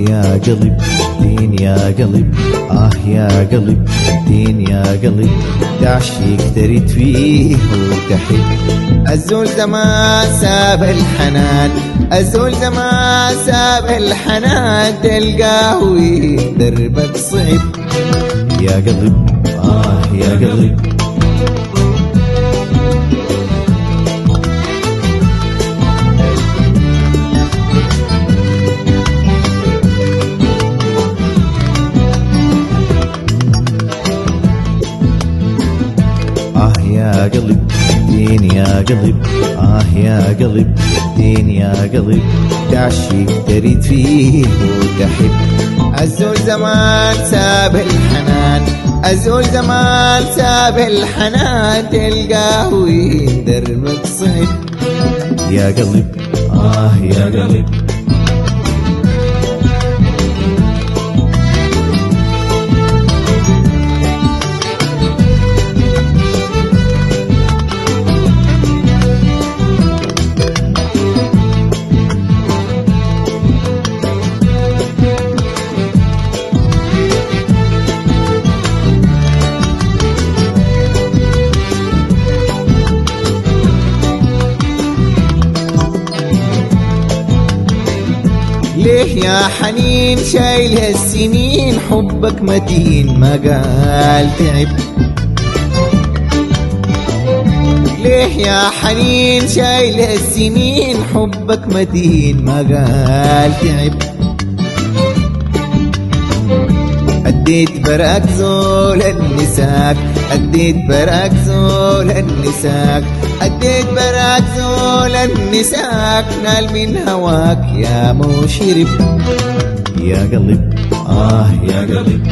يا قلب دين يا قلب، يا قلب دين يا قلب، تعشيق تريد فيه وتحب. الزول زمان ساب الحنان، الزول زمان ساب الحنان، تلقاه دربك صعب. يا قلب يا قلب يا قلب دين يا قلب، يا قلب دين يا قلب، تعشيق تريد فيه وتحب. الزول زمان ساب الحنان، الزول زمان ساب الحنان، تلقاه دربك صعب. يا قلب يا قلب ليه يا حنين شايل هالسنين، حبك متين ما قال تعب. ليه يا حنين شايل هالسنين، حبك متين ما قال تعب. أديت براك زول النساك، أديت براك زول النساك، أديت براك زول النساك، نال من هواك يا مشرب. يا قلب يا قلب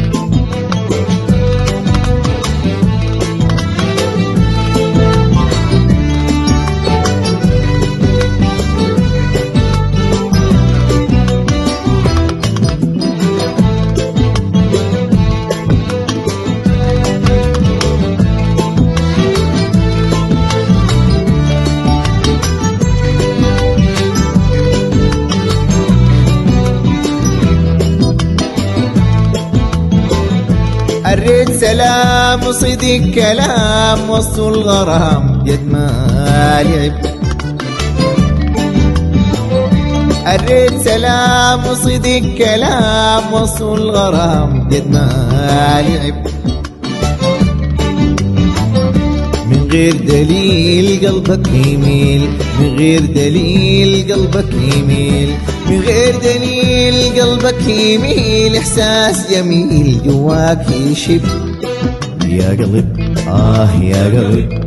الريت سلام وصدق كلام، وسط الغرام يد ما لعب. الريت سلام وصدق كلام، وسط الغرام يد ما لعب. من غير دليل قلبك يميل، من غير دليل قلبك يميل، من غير دليل قلبك يميل، إحساس جميل جواك يشب. يا قلب يا قلب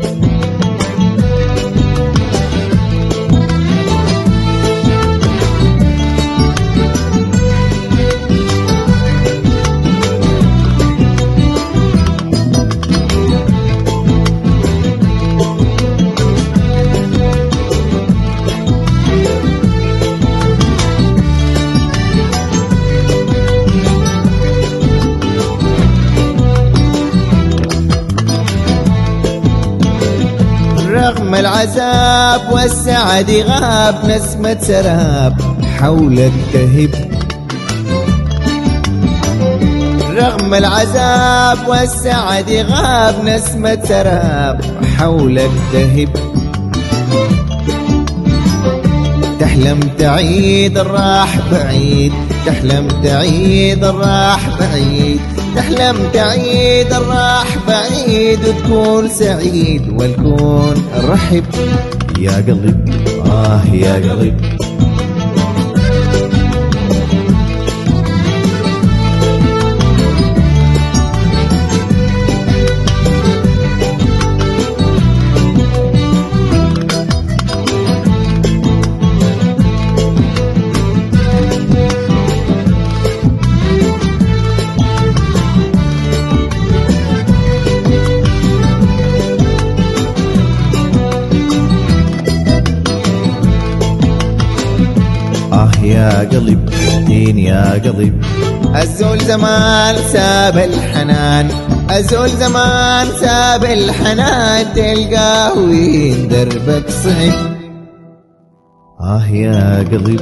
رغم العذاب والسعد غاب، نسمة سراب حولك تهب. رغم العذاب والسعد غاب، نسمة سراب حولك تهب. تحلم تعيد الراح بعيد، تحلم تعيد الراح بعيد، تحلم تعيد الراح بعيد، وتكون سعيد والكون رحب. يا قلب يا قلب يا قلب دين يا قلب. الزول زمان ساب الحنان، الزول زمان ساب الحنان، تلقاه وين دربك صعب. يا قلب